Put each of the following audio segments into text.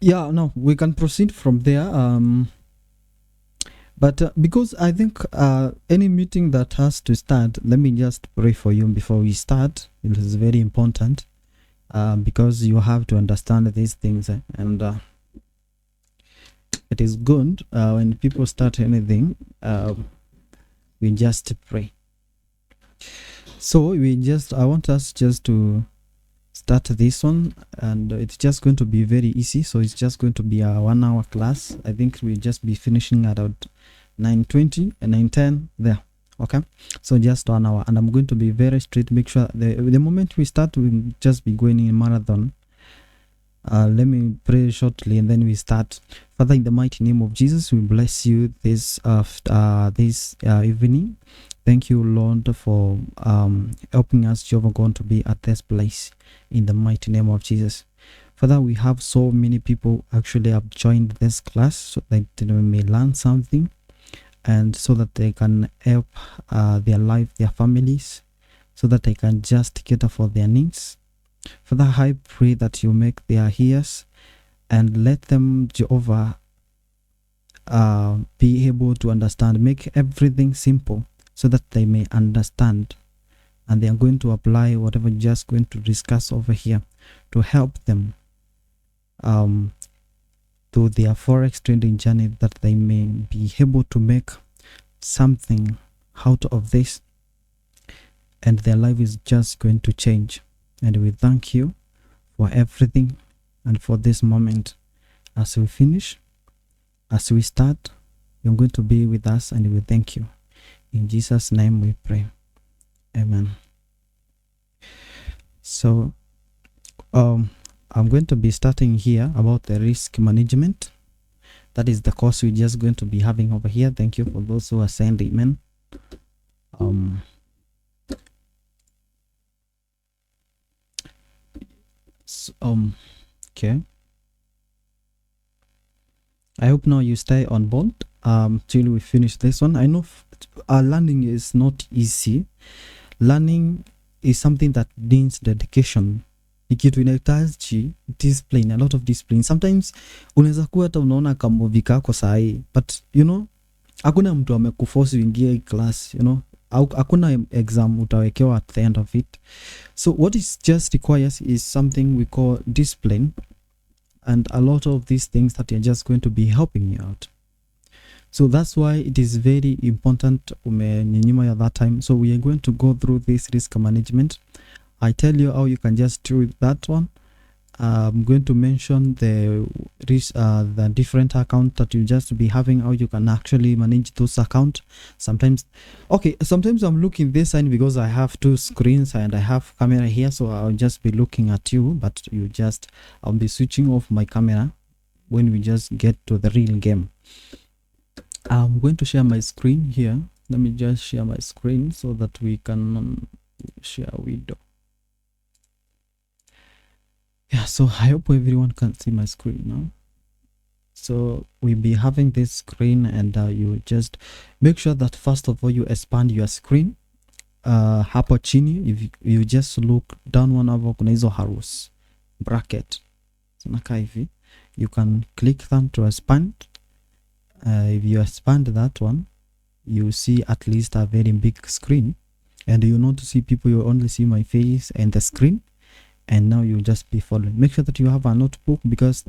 Yeah, no, we can proceed from there. But because I think any meeting that has to start, let me just pray for you before we start. It is very important because you have to understand these things, and it is good when people start anything, we just pray. So I want us just to start this one, and it's just going to be very easy. So it's just going to be a 1 hour class. I think we'll just be finishing at about 9:20 and 9:10 there. Okay, so just 1 hour, and I'm going to be very strict. Make sure the moment we start, we'll just be going in marathon. Let me pray shortly and then we start. Father, in the mighty name of Jesus, we bless you this evening. Thank you, Lord, for helping us, Jehovah God, to be at this place in the mighty name of Jesus. Father, we have so many people actually have joined this class so that they may learn something and so that they can help their life, their families, so that they can just cater for their needs. Father, I pray that you make their ears and let them, Jehovah, be able to understand. Make everything simple so that they may understand. And they are going to apply whatever you're just going to discuss over here to help them to their forex trading journey, that they may be able to make something out of this. And their life is just going to change. And we thank you for everything and for this moment. As we finish, as we start, you're going to be with us, and we thank you. In Jesus' name we pray. Amen. So, I'm going to be starting here about the risk management. That is the course we're just going to be having over here. Thank you for those who are saying amen. Okay. I hope now you stay on board till we finish this one. I know learning is not easy. Learning is something that needs dedication. Ikitu inahitaji discipline, a lot of discipline. Sometimes unaweza kuwa hata unaona kamovie kako sahi, but you know, hakuna mtu amekuforce uingie class, you know. Hakuna exam utawekewa at the end of it. So what is just requires is something we call discipline, and a lot of these things that are just going to be helping you out. So that's why it is very important umenyenyima at that time. So we are going to go through this risk management. I tell you how you can just do that one. I'm going to mention the different account that you just be having, how you can actually manage those accounts. Sometimes I'm looking this side because I have two screens and I have camera here, so I'll just be looking at you, but I'll be switching off my camera when we just get to the real game. I'm going to share my screen here. Let me just share my screen so that we can share window. Yeah, so I hope everyone can see my screen now. So we'll be having this screen, and you just make sure that first of all you expand your screen. Hapo chini, if you just look down one hapo kuna hizo arrows bracket. Zinakaa hivi. You can click them to expand. If you expand that one, you see at least a very big screen, and you not to see people, you only see my face and the screen. And now you'll just be following. Make sure that you have a notebook, because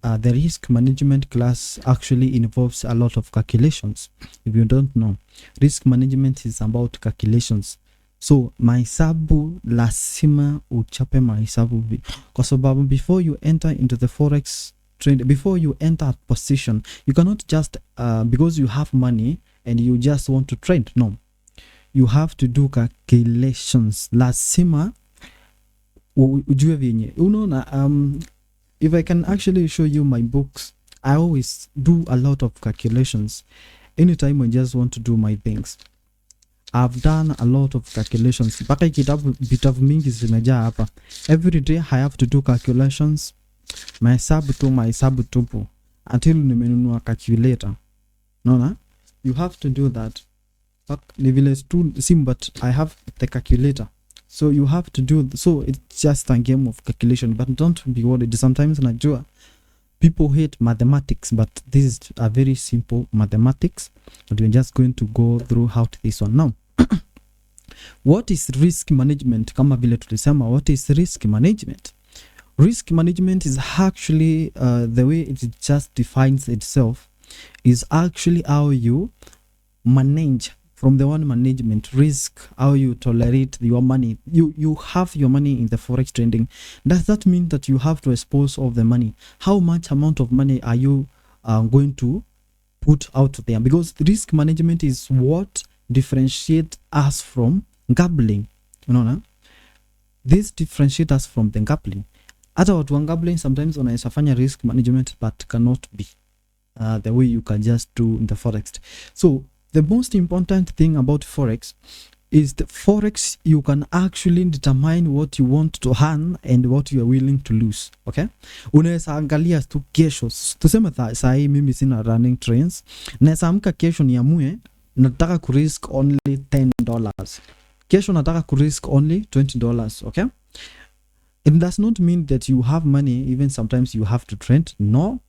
the risk management class actually involves a lot of calculations. If you don't know, risk management is about calculations. So mahesabu lazima uchape mahesabu, kwa sababu before you enter into the forex trade, before you enter a position, you cannot just because you have money and you just want to trade. No, you have to do calculations. Lazima ujue vyenye unaona. If I can actually show you my books, I always do a lot of calculations anytime I just want to do my things. I've done a lot of calculations, mpaka vitabu mingi zimejaa hapa. Every day I have to do calculations, mahesabu tupu until nimenunua calculator. Naona, you have to do that. Ni vile tu sim, but I have the calculator. So you have to do, so it's just a game of calculation, but don't be worried. Sometimes najua people hate mathematics, but this is a very simple mathematics, but we're just going to go through how to this one now. What is risk management? Kama vile tulisema, what is risk management? Risk management is actually the way it just defines itself is actually how you manage from the one management risk, how you tolerate your money. You have your money in the forex trading. Does that mean that you have to expose all the money? How much amount of money are you going to put out there? Because risk management is what differentiates us from gambling. Unaona, this differentiates us from the gambling. Hata watu wa gambling sometimes wanaweza fanya risk management but cannot be the way you can just do in the forex. So the most important thing about forex is the forex, you can actually determine what you want to earn and what you are willing to lose. Okay, unaweza angalia tu kesho, tuseme saa hii mimi sina running trains, naweza amka kesho niamue nataka ku risk only $10, kesho nataka ku risk only $20. Okay, it does not mean that you have money. Even sometimes you have to trend. No,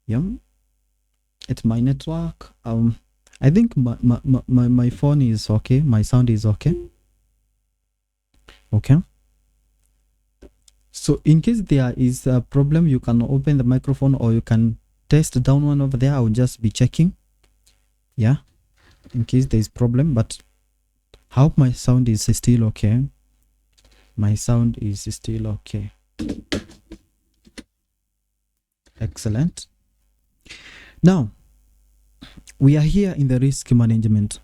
yeah, it's my network. I think my phone is okay. My sound is okay. Okay. So in case there is a problem, you can open the microphone or you can test down one over there. I will just be checking. Yeah. In case there is problem, but I hope my sound is still okay. My sound is still okay. Excellent. Now, we are here in the risk management.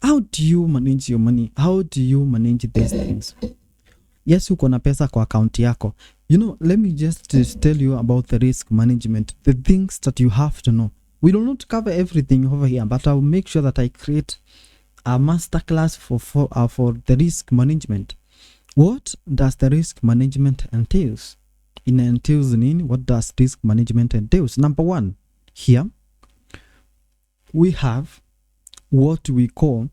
How do you manage your money? How do you manage these things? Yes, uko na pesa kwa account yako. You know, let me just tell you about the risk management, the things that you have to know. We will not cover everything over here, but I will make sure that I create a masterclass for the risk management. What does the risk management entails? What does risk management entails? Number one, here we have what we call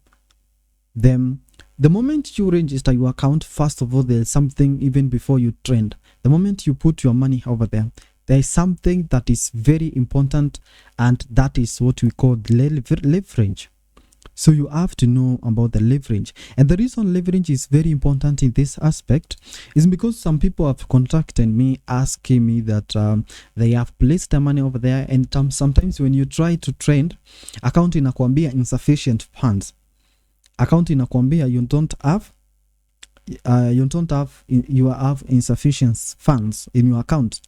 them. The moment you register your account, first of all, there's something even before you trend. The moment you put your money over there, there is something that is very important, and that is what we call leverage. So you have to know about the leverage. And the reason leverage is very important in this aspect is because some people have contacted me asking me that they have placed their money over there, and sometimes when you try to trend, account inakwambia insufficient funds. Account inakwambia you have insufficient funds in your account.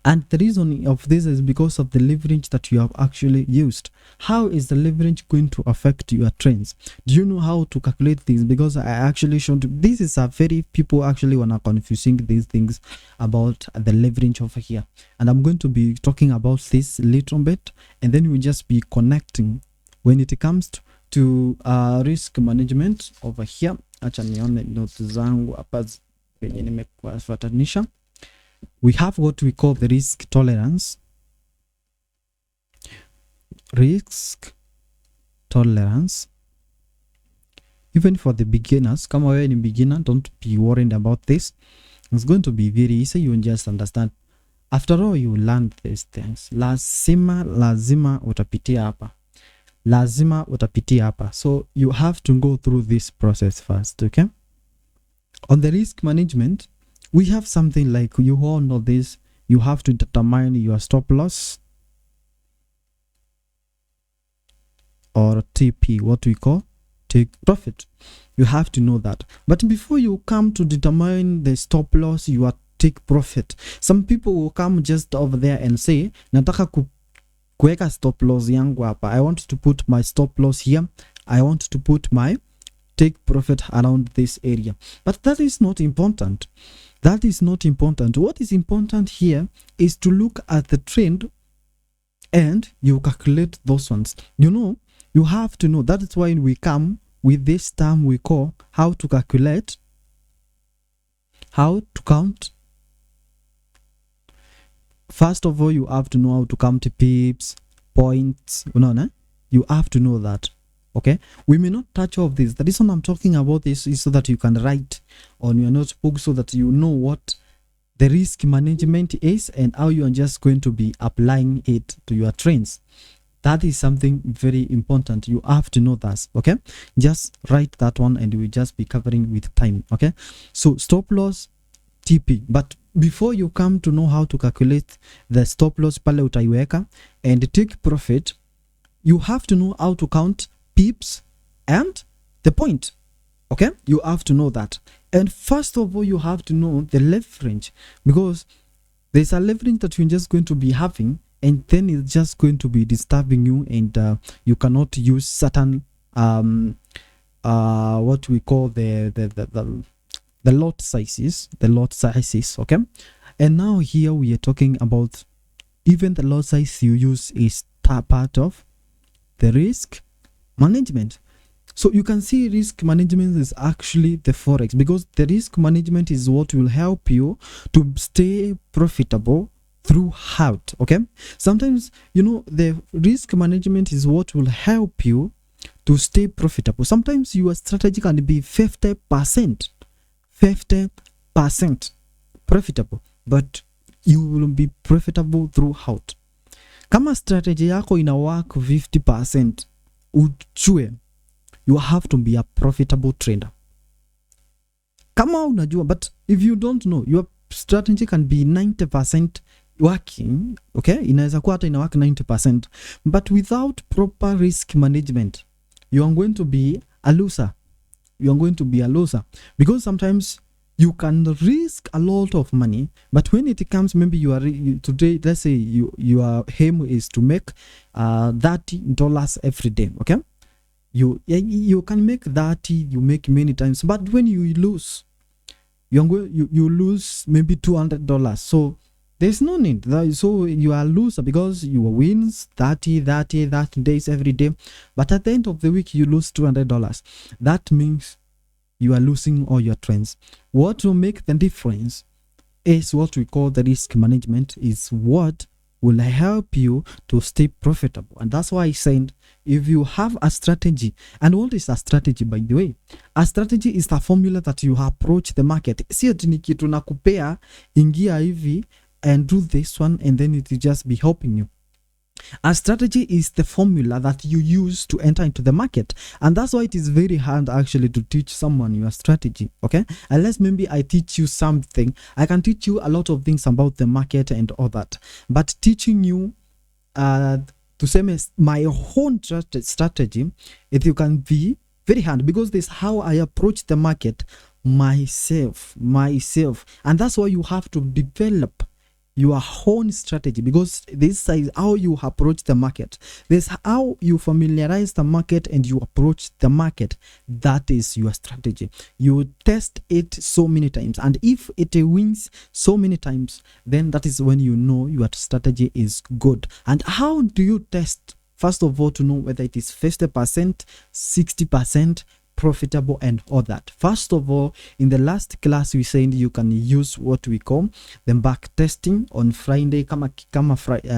And the reason of this is because of the leverage that you have actually used. How is the leverage going to affect your trends? Do you know how to calculate this? Because I actually showed this is a very people actually wanna confusing these things about the leverage over here, and I'm going to be talking about this little bit, and then we'll just be connecting when it comes to risk management over here. Acha nione notes zangu hapa penye nimekufuatanisha. We have what we call the risk tolerance. Risk tolerance. Even for the beginners, kama wewe ni beginner, don't be worried about this. It's going to be very easy. You just understand. After all, you learn these things. Lazima utapitia hapa. Lazima utapitia hapa. So you have to go through this process first, okay? On the risk management, we have something like, you all know this, you have to determine your stop loss, or TP, what we call take profit. You have to know that. But before you come to determine the stop loss, you are take profit, some people will come just over there and say, nataka kuweka stop loss yangu hapa. I want to put my stop loss here. I want to put my take profit around this area. But that is not important. That is not important. What is important here is to look at the trend and you calculate those ones. You know, you have to know. That is why we come with this term we call how to calculate, how to count. First of all, you have to know how to count pips, points. You have to know that. Okay, we may not touch all of this. The reason I'm talking about this is so that you can write on your notebook, so that you know what the risk management is and how you are just going to be applying it to your trends. That is something very important. You have to know that. Okay, just write that one and we'll just be covering with time. Okay, so stop loss, TP. But before you come to know how to calculate the stop loss pale utaiweka and take profit, you have to know how to count pips and the point. Okay, you have to know that. And first of all, you have to know the leverage, because there's a leverage that you're just going to be having, and then it's just going to be disturbing you, and you cannot use certain what we call the lot sizes, okay. And now here we are talking about even the lot size you use is part of the risk management. So you can see risk management is actually the forex, because the risk management is what will help you to stay profitable throughout. Okay, sometimes, you know, the risk management is what will help you to stay profitable. Sometimes your strategy can be 50% profitable, but you will be profitable throughout. Kama strategy yako ina work 50%, uchue, you have to be a profitable trader. Kama unajua, but if you don't know, your strategy can be 90% working. Okay, inaweza kuwa hata ina work 90%, but without proper risk management, you are going to be a loser. Because sometimes you can risk a lot of money, but when it comes, maybe you are today, let's say your aim is to make $30 every day. Okay, you can make 30, you make many times, but when you lose, you lose maybe $200. So there's no need. So you are a loser, because you wins 30 days every day, but at the end of the week you lose $200. That means you are losing all your trends. What will make the difference is what we call the risk management, is what will help you to stay profitable. And that's why I said, if you have a strategy, and what is a strategy, by the way? A strategy is the formula that you approach the market. Sio ni kitu nakupea, ingia hivi and do this one, and then it will just be helping you. A strategy is the formula that you use to enter into the market, and that's why it is very hard actually to teach someone your strategy. Okay, unless maybe I teach you something, I can teach you a lot of things about the market and all that, but teaching you to say my own strategy, it you can be very hard, because this is how I approach the market myself, and that's why you have to develop your own strategy, because this is how you approach the market. This is how you familiarize the market and you approach the market. That is your strategy. You test it so many times, and if it wins so many times, then that is when you know your strategy is good. And how do you test? First of all, to know whether it is 50%, 60% profitable and all that. First of all, in the last class we said you can use what we call the back testing on Friday,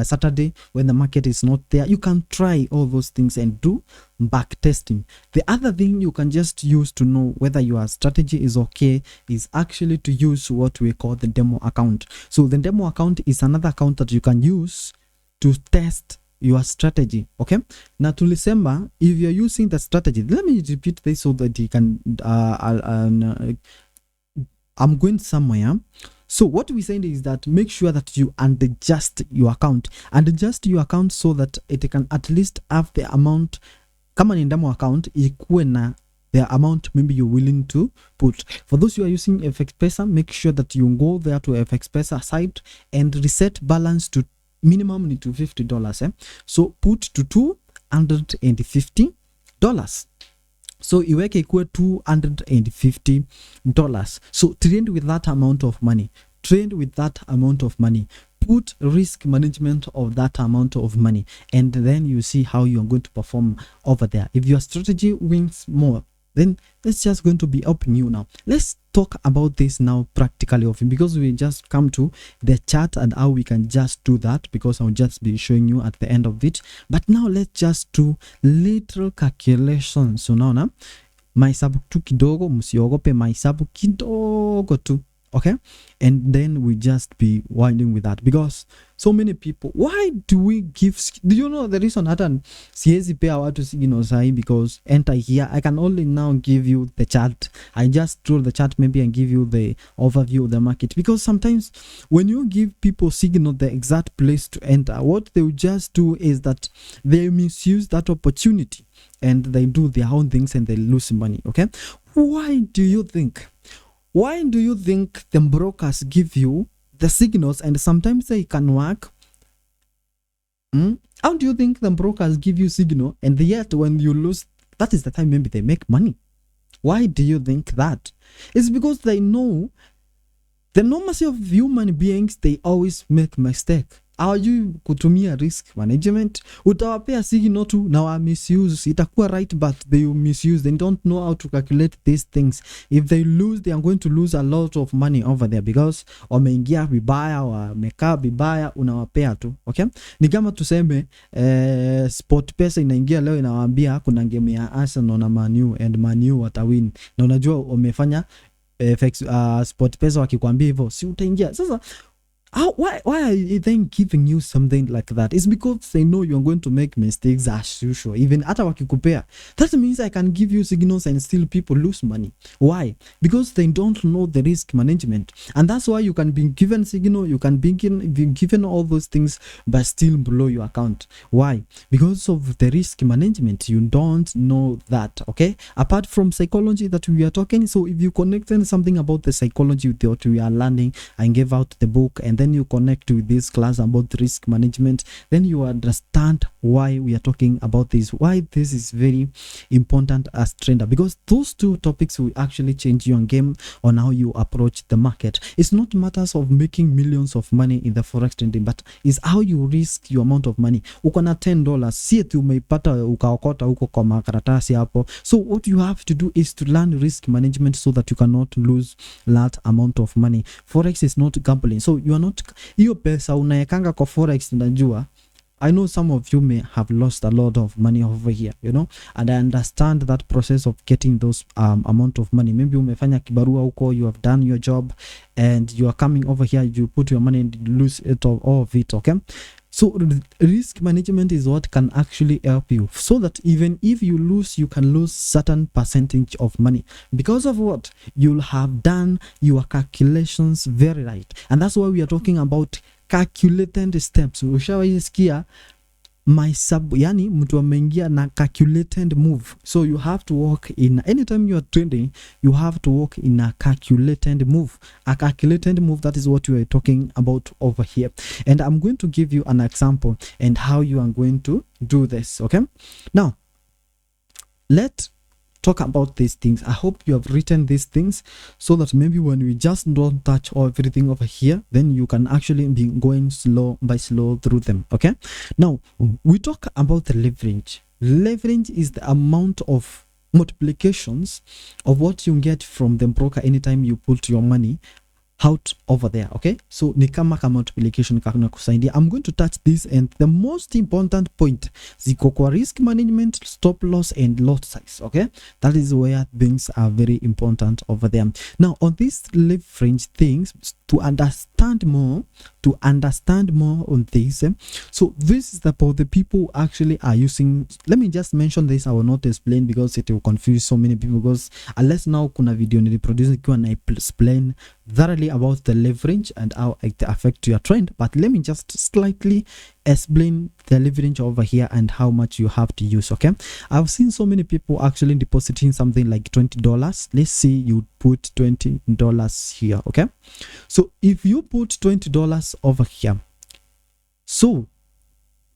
Saturday, when the market is not there. You can try all those things and do back testing. The other thing you can just use to know whether your strategy is okay is actually to use what we call the demo account. So the demo account is another account that you can use to test your strategy. Okay, now tulisema, if you're using the strategy, let me repeat this so that you can I'm going somewhere. So what we saying is that make sure that you adjust your account so that it can at least have the amount, kama ni demo account, ikuwe na the amount maybe you're willing to put. For those who are using FXPesa, make sure that you go there to FXPesa site and reset balance to minimum need to $50. So put to $250. So iweke ikuwe $250. So trade with that amount of money. Put risk management of that amount of money, and then you see how you are going to perform over there. If your strategy wins more, then that's just going to be helping you. Now let's talk about this now practically of because we just come to the chart and how we can just do that, because I'll just be showing you at the end of it. But now let's just do little calculations. So now mahesabu tu kidogo, msiogope, mahesabu kidogo tu. Okay, and then we just be winding with that, because so many people, why do we give, do you know the reason hata siezi pea watu signal sahi? Because enter here, I can only now give you the chart. I just draw the chart maybe and give you the overview of the market, because sometimes when you give people signal the exact place to enter, what they will just do is that they misuse that opportunity and they do their own things and they lose money. Okay, why do you think the brokers give you the signals and sometimes they can work? How do you think the brokers give you signal and yet when you lose, that is the time maybe they make money? Why do you think that? It's because they know the normalcy of human beings, they always make mistake. Hawajui kutumia risk management. Utawapea signal tu na wa misuse, itakuwa right but they misuse. They don't know how to calculate these things. If they lose, they are going to lose a lot of money over there because wameingia vibaya, wamekaa vibaya, unawapea tu. Okay, ni kama tuseme SportPesa inaingia leo inawaambia kuna game ya Arsenal na Man U and Man U watawin, na unajua wamefanya SportPesa wakikwambia hivyo, si utaingia. Sasa why are they giving you something like that? It's because they know you're going to make mistakes as usual. Even hata wakikupea, that means I can give you signals and still people lose money. Why? Because they don't know the risk management, and that's why you can be given signal, you can be given all those things but still blow your account. Why? Because of the risk management. You don't know that. Okay, apart from psychology that we are talking, so if you connected something about the psychology with what we are learning, I gave out the book, and then you connect with this class about risk management, then you understand why we are talking about this, why this is very important as trader, because those two topics will actually change your game on how you approach the market. It's not matters of making millions of money in the forex trading, but is how you risk your amount of money. Uko na $10, si eti umeipata ukaokota huko kwa makaratasi hapo. So what you have to do is to learn risk management so that you cannot lose that amount of money. Forex is not gambling, so you are not, hiyo pesa unaekanga kwa forex. Najua, I know some of you may have lost a lot of money over here, you know, and I understand that process of getting those amount of money. Maybe umefanya kibarua huko, you have done your job and you are coming over here, you put your money and you lose it all of it. Okay, so risk management is what can actually help you, so that even if you lose, you can lose certain percentage of money because of what you'll have done your calculations very right. And that's why we are talking about calculated steps. Ushawaisikia mahesabu, yani mtu ameingia na calculated move. So you have to work in, anytime you are trading, you have to work in a calculated move. A calculated move, that is what we are talking about over here. And I'm going to give you an example and how you are going to do this. Okay, now let's talk about these things. I hope you have written these things so that maybe when we just don't touch everything over here, then you can actually be going slow by slow through them. Okay, now we talk about the leverage. Leverage is the amount of multiplications of what you get from the broker anytime you put your money out over there. Okay, so ni kama multiplication kana kusaidia. I'm going to touch this, and the most important point ziko kwa risk management, stop loss and lot size. Okay, that is where things are very important over there. Now on this leverage things, to understand more on this, so this is about the people who actually are using. Let me just mention this, I will not explain because it will confuse so many people, because unless now kuna video niliproduce ikiwa na explain thoroughly about the leverage and how it affects your trend, but let me just slightly explain the leverage over here and how much you have to use. Okay, I've seen so many people actually depositing something like $20. Let's say you put $20 here. Okay, so if you put $20 over here, so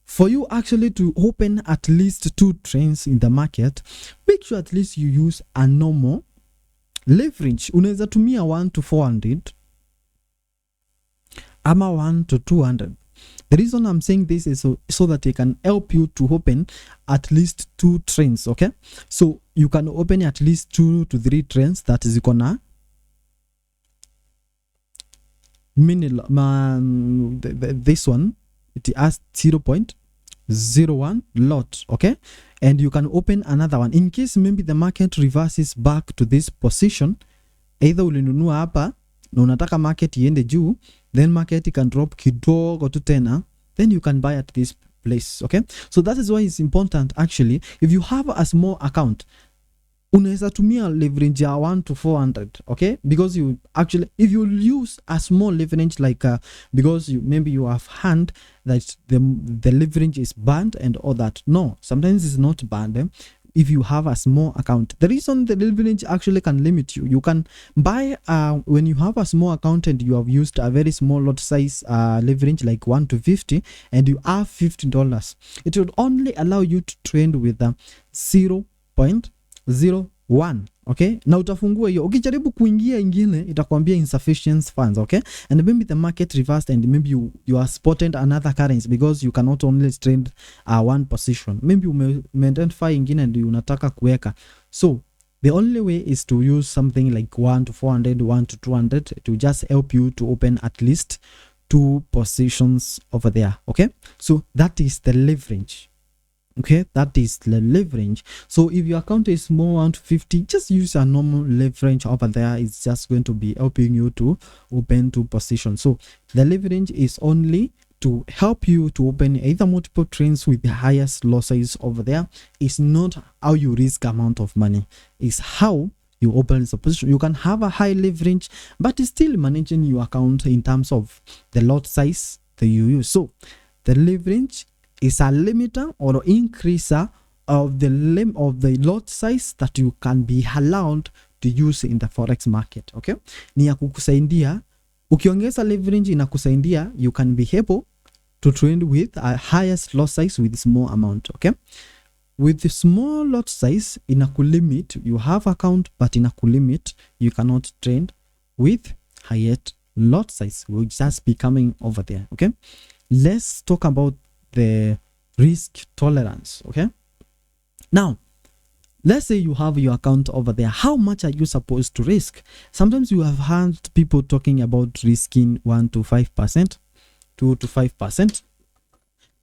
for you actually to open at least 2 trends in the market, make sure at least you use a normal leverage. Unaweza tumia 1 to 400 ama 1 to 200. The reason I'm saying this is so that I can help you to open at least 2 trains. Okay, so you can open at least 2 to 3 trains that is gonna this one, it has 0.01 lot. Okay, and you can open another one in case maybe the market reverses back to this position. Either ulinunua hapa na unataka market iende juu, then market can drop kidogo to tena, then you can buy at this place. Okay, so that is why it's important actually, if you have a small account, unaweza tumia leverage ya 1 to 400. Okay, because you actually, if you use a small leverage like because maybe you have hand that the leverage is banned and all that. No, sometimes it's not banned. If you have a small account, the reason the leverage actually can limit you, you can buy when you have a small account and you have used a very small lot size leverage like 1 to 50 and you have $50, it would only allow you to trade with 0.01. Okay, na utafungua hiyo. Ukijaribu kuingia ingine itakwambia insufficient funds. Okay, and maybe the market reversed and maybe you are spotted another currency because you cannot only trade one position. Maybe identify ingine and unataka kuweka. So the only way is to use something like 1 to 400, 1 to 200 to just help you to open at least 2 positions over there. Okay, so that is the leverage. Okay, that is the leverage. So if your account is more than 50, just use a normal leverage over there. It's just going to be helping you to open 2 positions. So the leverage is only to help you to open either multiple trades with the highest losses over there. It's not how you risk amount of money, it's how you open the position. You can have a high leverage but still managing your account in terms of the lot size that you use. So the leverage is a limiter or increaser of the lot size that you can be allowed to use in the forex market. Okay, ni ya kukusaidia. Ukiongeza leverage inakusaidia you can be able to trade with a highest lot size with small amount. Okay, with the small lot size inakulimit, you have account but inakulimit, you cannot trade with highest lot size, will just be coming over there. Okay, let's talk about the risk tolerance. Okay, now let's say you have your account over there. How much are you supposed to risk? Sometimes you have heard people talking about risking 1 to 5%, 2 to 5%.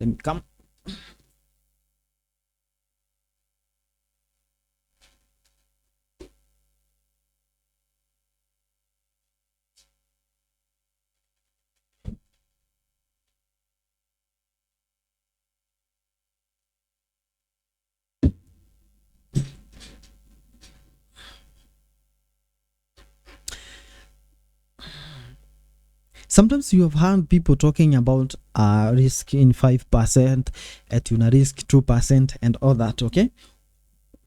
Let me come. Sometimes you have heard people talking about risk in 5%, at una risk 2% and all that. Okay,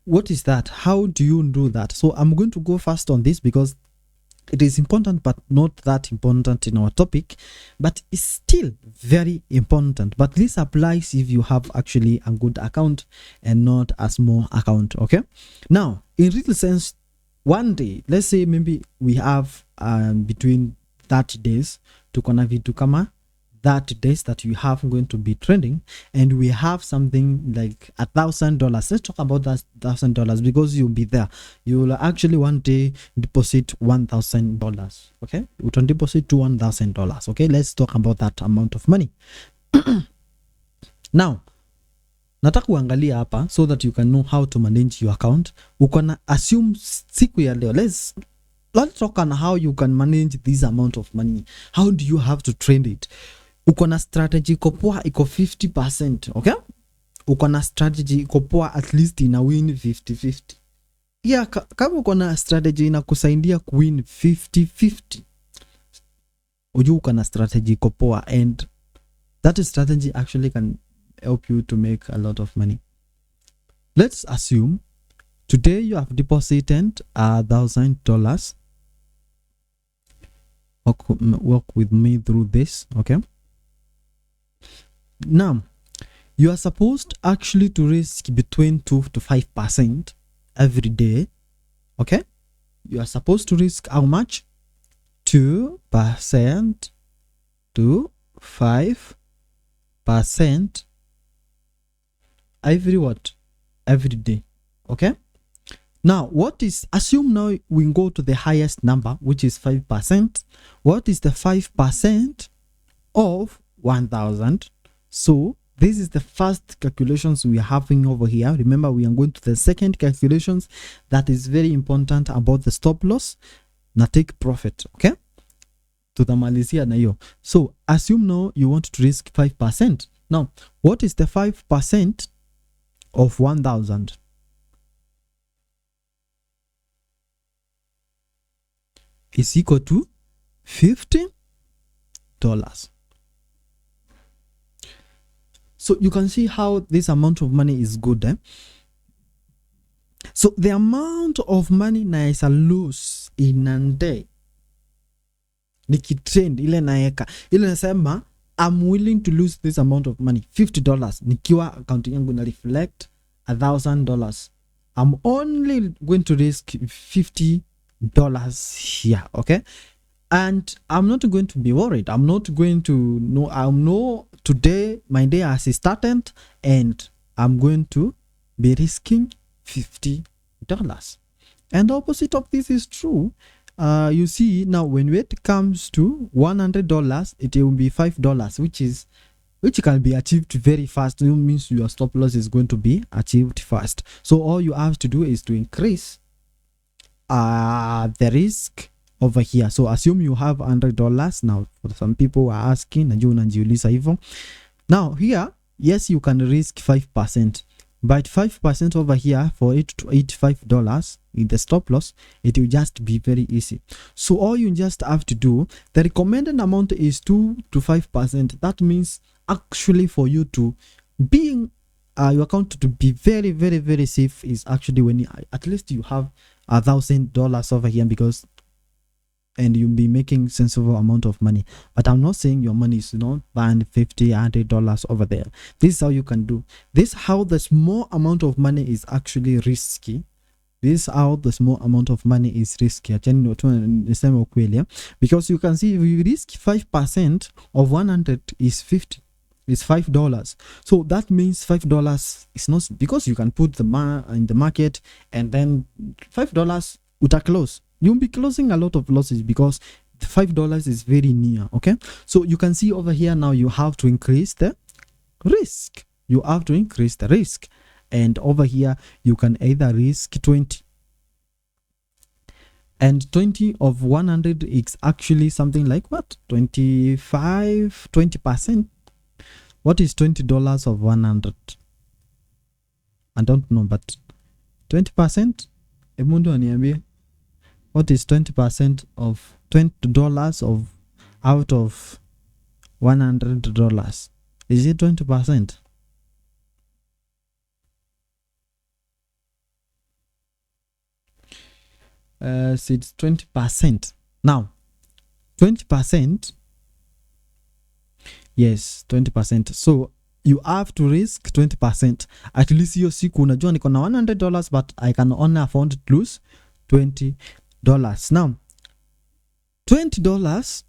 what is that? How do you do that? So I'm going to go first on this because it is important but not that important in our topic, but it's still very important. But this applies if you have actually a good account and not a small account. Okay, now in real sense, one day, let's say maybe we have between 30 days to kona vitu kama 30 days that you have going to be trending, and we have something like $1,000. Let's talk about that $1,000 because you'll be there. You will actually one day deposit $1,000. Okay, you can deposit to $1,000. Okay, let's talk about that amount of money. Now nataka uangalia hapa so that you can know how to manage your account. Ukona assume siku ya leo, let's talk on how you can manage this amount of money. How do you have to trade it? Uko na strategy iko poa, iko 50%. Okay, uko na strategy iko poa, at least ina win 50-50. Yeah, kama uko na strategy inakusaidia kuwin 50-50, ujue uko na strategy iko poa, and that strategy actually can help you to make a lot of money. Let's assume today you have deposited $1,000. Work with me through this. Okay, now you are supposed actually to risk between 2 to 5% every day. Okay, you are supposed to risk how much? 2% to 5%. 5% every what? Every day. Okay. Now, what is, assume now we go to the highest number, which is 5%. What is the 5% of 1,000? So this is the first calculations we are having over here. Remember, we are going to the second calculations that is very important about the stop loss na take profit. Okay, tutamalizia na hiyo. So assume now you want to risk 5%. Now, what is the 5% of 1,000? Is equal to $50. So you can see how this amount of money is good. So the amount of money naesa lose in a day, nikitrend ile naeka, ile nasema I'm willing to lose this amount of money, $50, nikiwa account yangu na reflect $1,000. I'm only going to risk $50 here. Okay, and I'm not going to be worried. I'm not going to know. I know today my day has started and I'm going to be risking $50. And the opposite of this is true. You see now when it comes to $100, it will be $5, which can be achieved very fast. It means your stop loss is going to be achieved fast. So all you have to do is to increase the risk over here. So assume you have $100. Now for some people are asking, now here, yes, you can risk 5%, but 5% over here for it to $85 in the stop loss, it will just be very easy. So all you just have to do, the recommended amount is 2 to 5%. That means actually for you to being your account to be very, very, very safe is actually when you, at least you have $1,000 over here, because and you'll be making sensible amount of money. But I'm not saying your money is not banned $50, $100 over there. This is how you can do this, how the small amount of money is actually risky. This is how the small amount of money is risky, because you can see if you risk 5% of 100 is 50. It's $5. So that means $5 is not, because you can put the in the market and then $5 uta close. You'll be closing a lot of losses because the $5 is very near. Okay, so you can see over here now you have to increase the risk. You have to increase the risk, and over here you can either risk 20. And 20 of 100 is actually something like what? 20%. What is $20 of 100? I don't know, but 20%? Emundo aniambie. What is 20% of $20 of out of $100? Is it 20%? So it's 20%. Now, 20%. Yes, 20%. So you have to risk 20%. At least hiyo siku unajua niko na $100, but I can only afford to lose $20. Now, $20,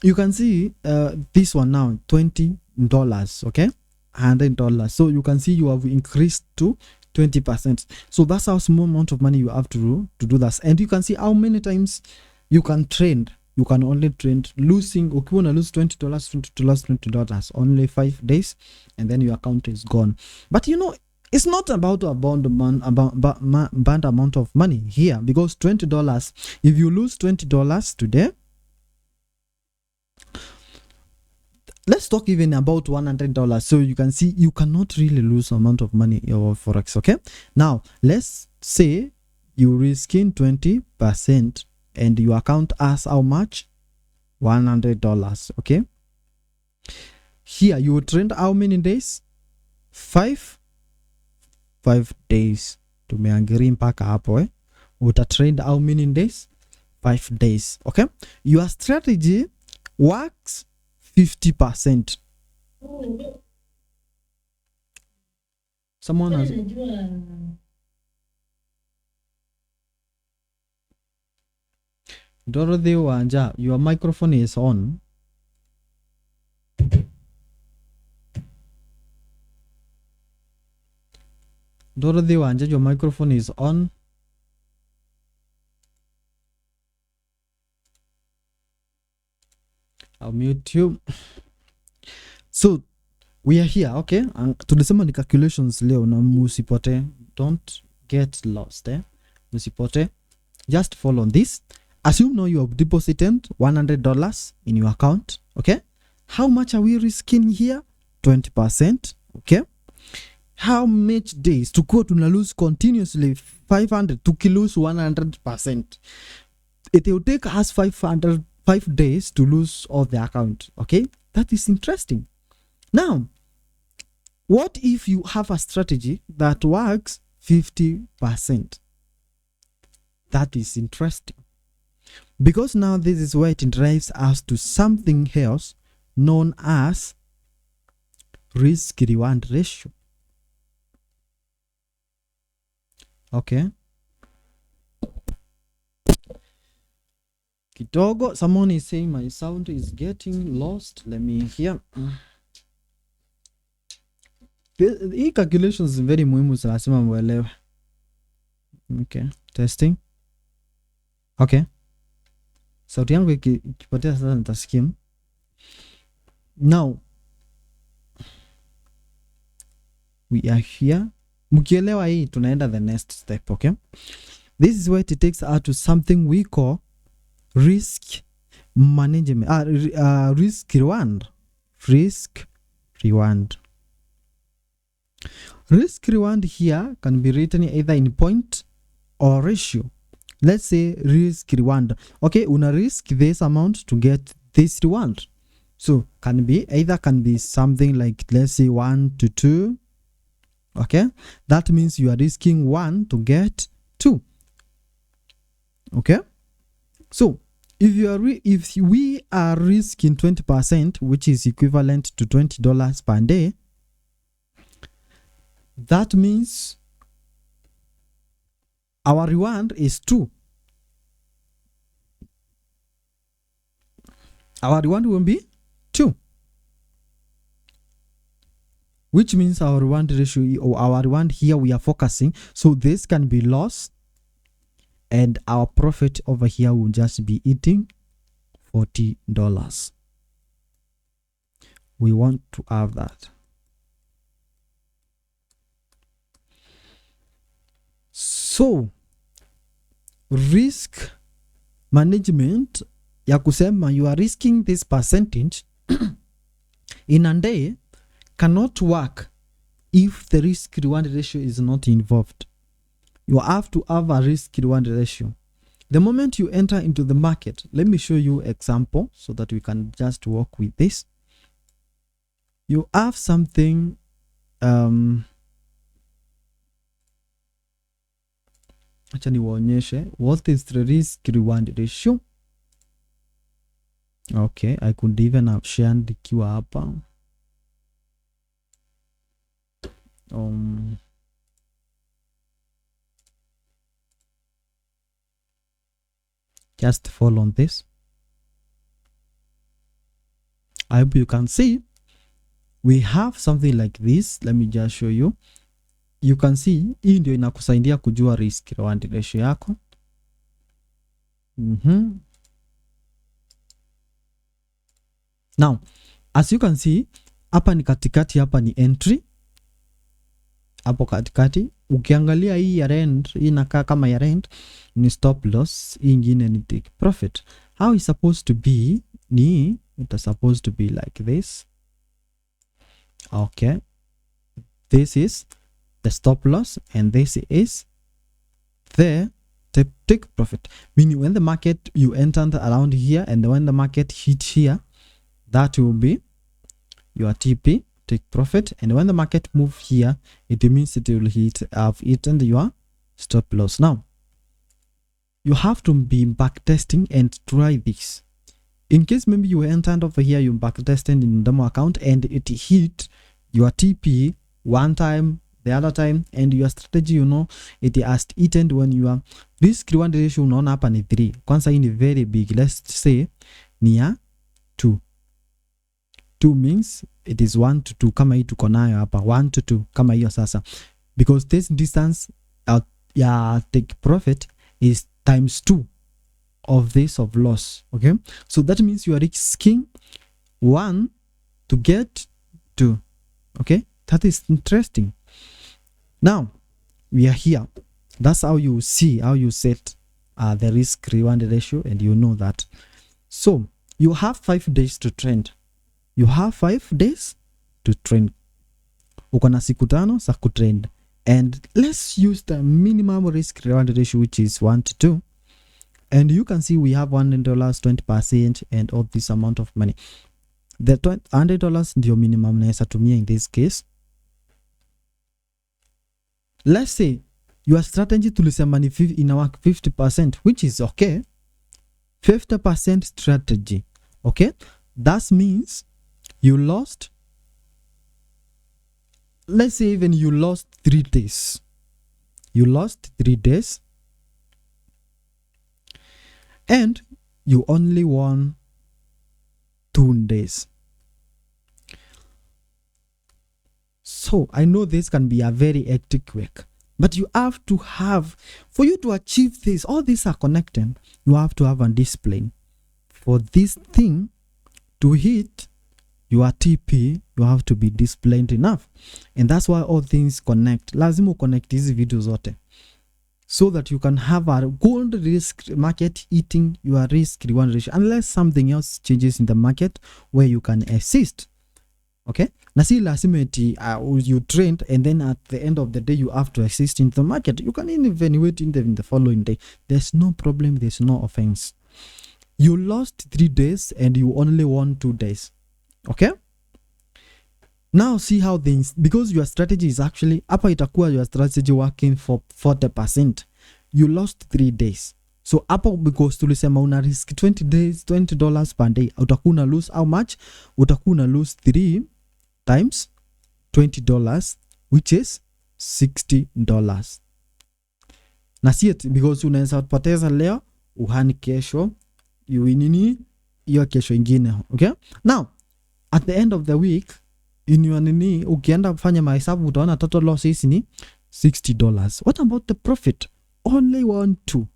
you can see this one now, $20, okay? $100. So you can see you have increased to 20%. So that's how small amount of money you have to do that. And you can see how many times you can trade. You can only trade losing, okay, when I lose $20, only 5 days, and then your account is gone. But you know, it's not about band amount of money here, because $20, if you lose $20 today, let's talk even about $100. So you can see you cannot really lose amount of money in your forex. Okay, now let's say you risking 20% and your account has how much? $100. Okay, here you will trend how many days? 5 days. Tumeangalia mpaka hapo uta trend how many days? 5 days. Okay, your strategy works 50%. Someone has Dorothy Wanja, your microphone is on. Dorothy Wanja, your microphone is on. I'll mute you. So we are here, okay? Tulisema ni calculations leo na musipote. Don't get lost, musipote. Just follow on this. Assume now you have deposited $100 in your account, okay? How much are we risking here? 20%, okay? How much days to go to lose continuously 500 to lose 100%? It will take us 5 days to lose all the account, okay? That is interesting. Now, what if you have a strategy that works 50%? That is interesting. Because now this is where it drives us to something else known as risk-reward ratio. Okay. Kidogo, someone is saying my sound is getting lost. Let me hear. Hii calculations is very muhimu, lazima mwelewe. Okay, testing. Okay. Sauti yangu ikipotea sasa nitasikia. Now, we are here. Mkielewa hii tunaenda the next step, okay? This is where it takes us to something we call risk management. Risk reward. Risk reward. Risk reward here can be written either in point or ratio. Let's say risk reward. Okay, una risk this amount to get this reward. So can be something like, let's say 1 to 2. Okay, that means you are risking 1 to get 2. Okay, so if we are risking 20%, which is equivalent to $20 per day, that means our reward is 2. Our reward will be 2. Which means our reward ratio, or our reward here we are focusing. So this can be loss, and our profit over here will just be eating $40. We want to have that. So risk management ya kusema you are risking this percentage in a day cannot work if the risk reward ratio is not involved. You have to have a risk reward ratio. The moment you enter into the market, let me show you example so that we can just work with this. You have something acha niwaonyeshe what is the risk reward ratio. Okay, I could even have shared ikiwa hapa. Just follow on this. I hope you can see we have something like this. Let me just show you. You can see hii ndio inakusaidia kujua risk reward ratio yako. Now, as you can see, hapa ni katikati, hapa ni entry. Hapo katikati, ukiangalia hii ya rent, hii inakaa kama ya rent, ni stop loss, hii ingine ni take profit. How is supposed to be? It's supposed to be like this. Okay. This is the stop loss and this is the take profit. Meaning when the market, you entered around here, and when the market hit here, that will be your TP, take profit. And when the market move here, it means it will have eaten your stop loss. Now, you have to be back testing and try this. In case maybe you entered over here, you back testing in demo account and it hit your TP one time, the other time, and your strategy, it has eaten when your risk reward ratio unaona hapa ni 3. Kwanza hii ni very big. Let's say ni ya 2. 2 means it is 1 to 2 kama hii tuko nayo hapa, 1 to 2 kama hiyo sasa. because this distance take profit is times 2 of this of loss. Okay, so that means you are risking 1 to get 2. Okay, that is interesting. Now we are here. That's how you see, how you set the risk reward ratio, and you know that. So you have 5 days to trend. You have 5 days to trend. Uko na siku 5 za kutrend, and let's use the minimum risk reward ratio, which is 1 to 2. And you can see we have $100, 20%, and all this amount of money. The $100 ndio minimum naweza tumia in this case. Let's say your strategy tulisema ni ina work 50%, which is okay. 50% strategy. Okay, that means you lost, let's say even you lost 3 days. You lost 3 days. And you only won 2 days. So I know this can be a very hectic week, but you have to have, for you to achieve this, all these are connected, you have to have a discipline. For this thing to hit your TP, you have to be disciplined enough. And that's why all things connect. Lazima connect these videos zote, so that you can have a good risk market eating your risk reward ratio, unless something else changes in the market where you can assist. Okay, na si lazima eti you trend and then at the end of the day you have to assist in the market. You can evaluate in the following day. There's no problem, there's no offense. You lost 3 days and you only won 2 days. Okay, now see how things, because your strategy is actually hapa itakuwa your strategy working for 40%. You lost 3 days. So hapa, because tulisema una risk 20 days, $20 per day, utakuwa na lose how much? Utakuwa na lose 3 times $20, which is $60. Na see it, because unaweza poteza leo uhani kesho yuinini hiyo kesho ingine. Okay, now at the end of the week in your nini, ukienda kufanya mahesabu utaona total loss is ni $60. What about the profit? Only 1 2.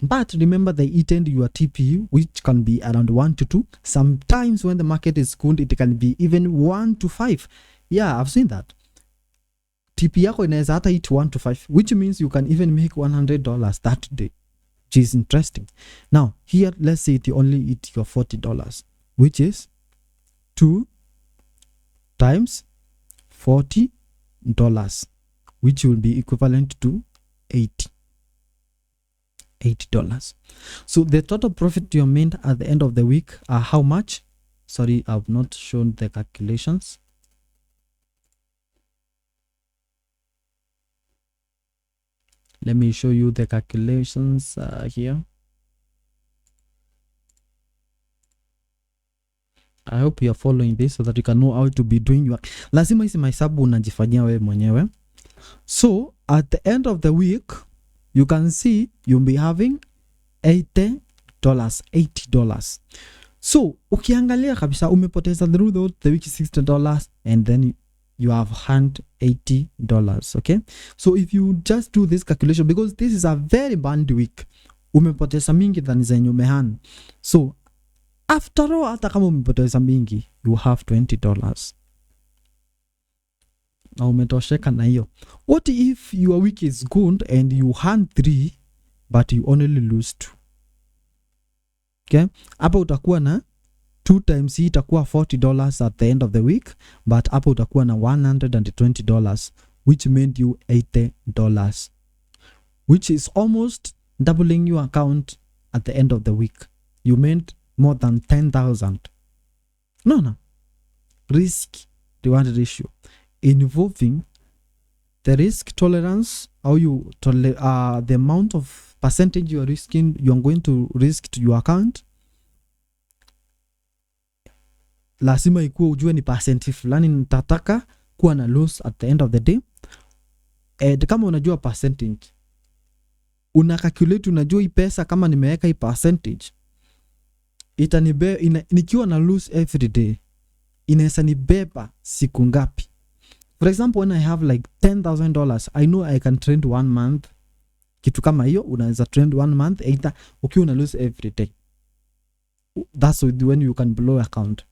But remember, they eaten your TPU, which can be around 1 to 2. Sometimes when the market is good, it can be even 1 to 5. Yeah, I've seen that. TP yako inaweza hata hit 1 to 5, which means you can even make $100 that day, which is interesting. Now here, let's say you only hit your $40, which is 2 times $40, which will be equivalent to $80. So the total profit you made at the end of the week are how much? Sorry, I've not shown the calculations. Let me show you the calculations here. I hope you are following this so that you can know how to be doing your, lazima hizi mahesabu unajifanyia wewe mwenyewe. So at the end of the week, you can see you'll be having $80. So ukiangalia kabisa umepoteza through the week $60 and then you have earned $80. Okay, so if you just do this calculation, because this is a very bad week, umepoteza mingi than zenye umehan. So after all, hata kama umepoteza mingi, you have $20. Na umetosheka na hiyo. What if your week is good and you earn 3 but you only lose 2? Okay, hapa utakuwa na 2 times hii itakuwa $40 at the end of the week, but hapa utakuwa na $120, which made you $80, which is almost doubling your account at the end of the week. You made more than 10,000. No. Risk reward ratio involving the risk tolerance, how you the amount of percentage you are risking, you are going to risk to your account. Lazima ikuwe ujue ni percentage fulani nitataka kuwa na loss at the end of the day. And kama unajua percentage, una calculate, unajua hii pesa kama nimeweka hii percentage nikiwa na lose every day inaweza nibeba siku ngapi. For example, when I have like $10,000, I know I can trade 1 month. Kitu kama hiyo unaweza trade 1 month, either ukiwa una lose every day. That's when you can blow account.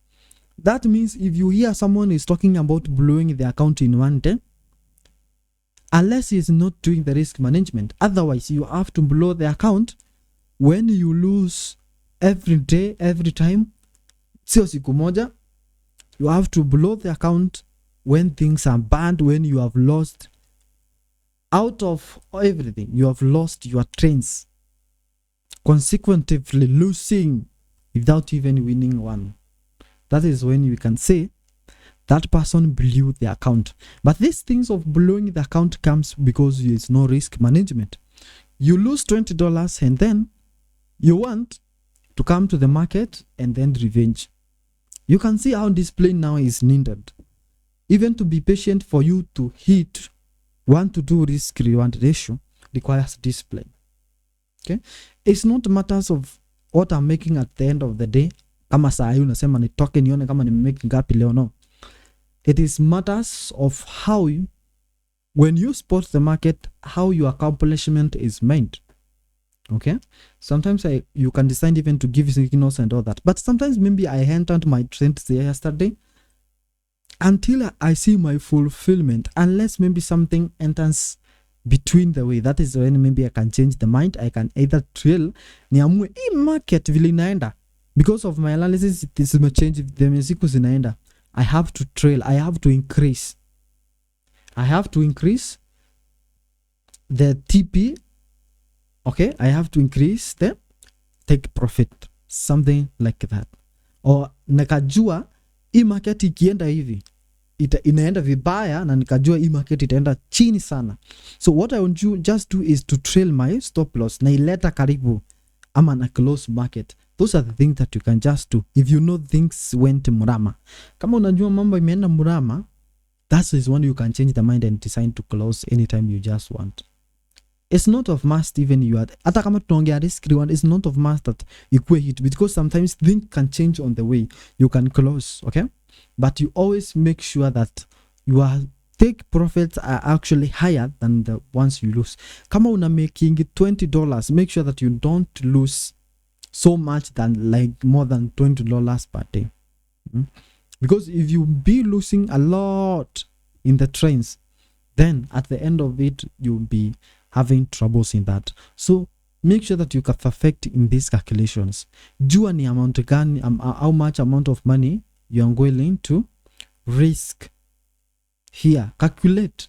That means if you hear someone is talking about blowing the account in 1 day, unless he is not doing the risk management, otherwise you have to blow the account when you lose every day, every time. Sio siku moja. You have to blow the account when things are bad, when you have lost out of everything. You have lost your trains, consequently losing without even winning one. That is when you can say that person blew the account. But these things of blowing the account comes because there is no risk management. You lose $20 and then you want to come to the market and then revenge. You can see how discipline now is needed. Even to be patient for you to hit 1-to-2 risk reward ratio requires discipline. Okay? It's not matters of what I'm making at the end of the day. Kama saa hii unasema nitoke nione kama nimemake ngapi leo, no. It is matters of how you, when you spot the market, how your accomplishment is made. Okay? Sometimes you can decide even to give signals and all that. But sometimes maybe I entered my trends yesterday until I see my fulfillment. Unless maybe something enters between the way. That is when maybe I can change the mind. I can either trail, niamue hii market vile inaenda. Because of my analysis, this is my change. The siku zinaenda. I have to trail. I have to increase. I have to increase the TP. Okay, I have to increase the take profit. Something like that. Or nakajua hii market ikienda hivi inaenda vibaya na nikajua hii market itaenda chini sana. So what I want you just do is to trail my stop loss na ileta karibu ama na close market. Those are the things that you can just do if you know things went murama. Kama unajua mambo imeenda murama, that is when you can change the mind and decide to close anytime you just want. It's not of must even you are hata kama tunaongea risk reward, it's not of must that ikue hit, because sometimes things can change on the way you can close. Okay, but you always make sure that your take profits are actually higher than the ones you lose. Kama una making $20, make sure that you don't lose so much than like more than $20 per day. Because if you be losing a lot in the trains, then at the end of it you'll be having troubles in that. So make sure that you can perfect in these calculations. Jua ni amount gani, how much amount of money you are willing to risk here. Calculate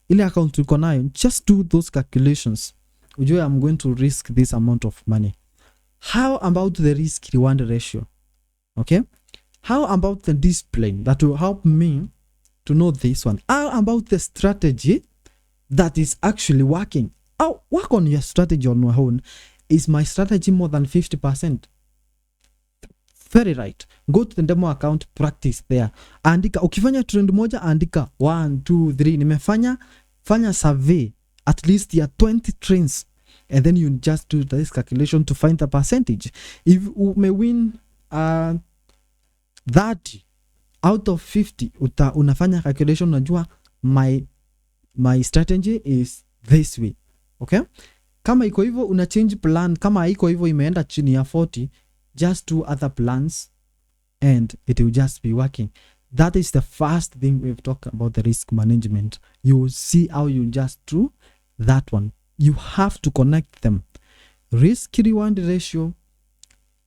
ile account uko nayo, just do those calculations. Ujue I'm going to risk this amount of money. How about the risk reward ratio? Okay, how about the discipline that will help me to know this one? How about the strategy that is actually working? Oh, work on your strategy on your own. Is my strategy more than 50%? Very right. Go to the demo account, practice there. Andika, ukifanya trend moja, andika 1, 2, 3. Nimefanya survey at least ya 20 trends. And then you just do this calculation to find the percentage. If you may win 30 out of 50, unafanya calculation, unajua my strategy is this way. Okay? Kama iko hivyo una change plan. Kama iko hivyo imeenda chini ya 40, just do other plans and it will just be working. That is the first thing we've talked about, the risk management. You will see how you just do that one. You have to connect them. Risk reward ratio,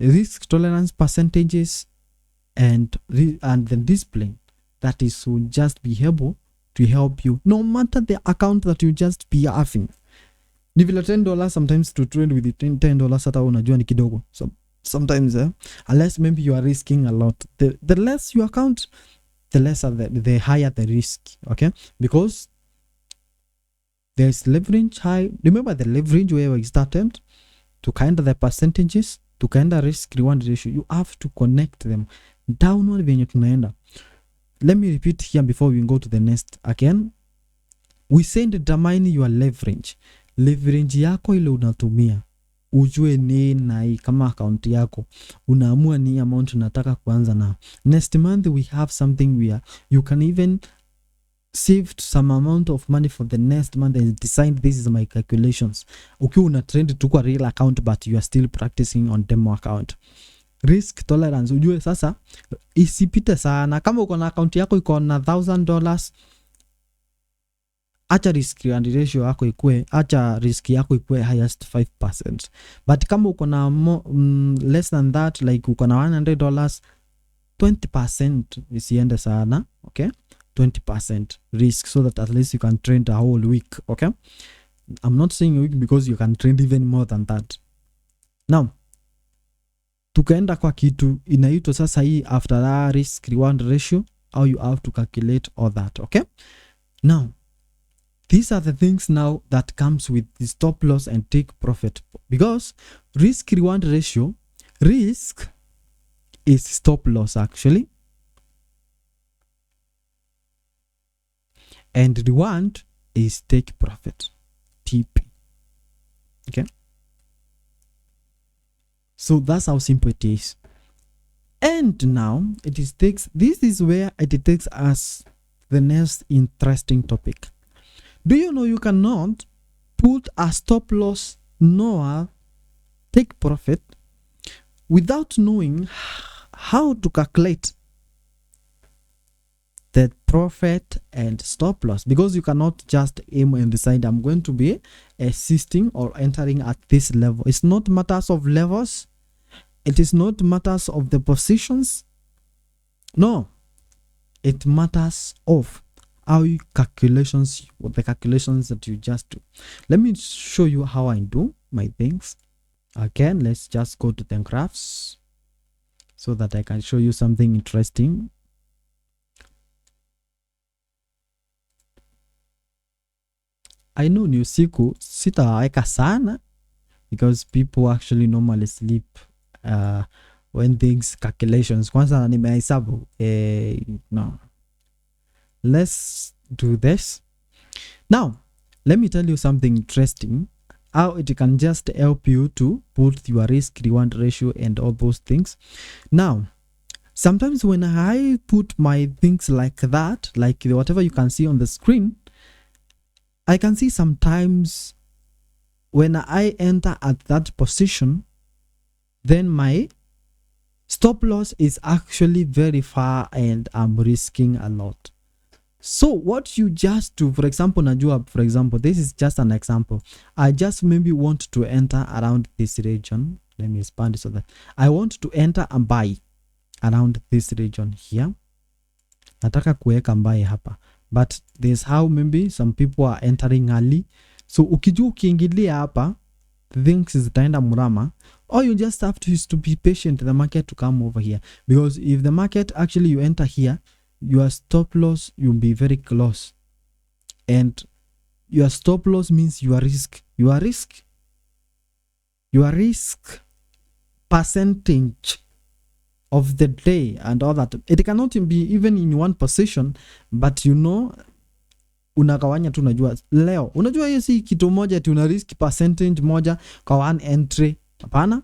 risk tolerance percentages, and the discipline. That is will just be able to help you no matter the account that you just be having. Ni vile $10 sometimes to trade with $10 hata unajua ni kidogo. So sometimes unless maybe you are risking a lot, the less your account, the lesser the higher the risk. Okay, because there's leverage high. Remember the leverage where we started to kind of the percentages to kind of risk reward ratio. You have to connect them downward venye tunaenda. Let me repeat here before we go to the next again. We say determine your leverage. Leverage yako ile unatumia. Ujue ni na kama account yako unaamua ni amount unataka kuanza na. Next month we have something where you can even saved some amount of money for the next month and decide this is my calculations. Ukiwa una trend tu kwa real account but you are still practicing on demo account. Risk tolerance, ujue sasa isipite sana. Kama uko na account yako iko na $1,000, acha risk and ratio yako ikue, acha risk yako ikue highest 5%. But kama uko na less than that, like uko na $100, 20% isiende sana, okay? 20% risk, so that at least you can trade a whole week, okay? I'm not saying a week because you can trade even more than that. Now, tukaenda kwa kitu inaitwa sasa hii after that risk reward ratio, how you have to calculate all that, okay? Now, these are the things now that comes with the stop loss and take profit, because risk reward ratio, risk is stop loss actually, and reward is take profit, TP. Okay, so that's how simple it is. And now this is where it takes us the next interesting topic. Do you know you cannot put a stop loss nor take profit without knowing how to calculate the profit and stop loss? Because you cannot just aim and decide I'm going to be assisting or entering at this level. It's not matters of levels. It is not matters of the positions. No, it matters of how you calculations, the calculations that you just do. Let me show you how I do my things. Again, let's just go to the graphs so that I can show you something interesting. I know ni usiku, sitaweka sana because people actually normally sleep when things calculations. Kwanza nimehesabu no. Let's do this. Now, let me tell you something interesting, how it can just help you to put your risk reward ratio and all those things. Now, sometimes when I put my things like that, like whatever you can see on the screen, I can see sometimes when I enter at that position, then my stop loss is actually very far and I'm risking a lot. So what you just do, for example, najua, for example, this is just an example. I just maybe want to enter around this region. Let me expand it so that I want to enter and buy around this region here. Nataka kuweka buy hapa. But there's how maybe some people are entering early. So ukijua ukiingilia hapa, things zitaenda murama. All you just have to is to be patient, the market to come over here. Because if the market actually you enter here, your stop loss will be very close, and your stop loss means your risk percentage of the day and all that. It cannot be even in one position, but you know, unagawanya tu, unajua leo, unajua hiyo si kitu moja tu, una risk percentage moja kwa one entry. Hapana,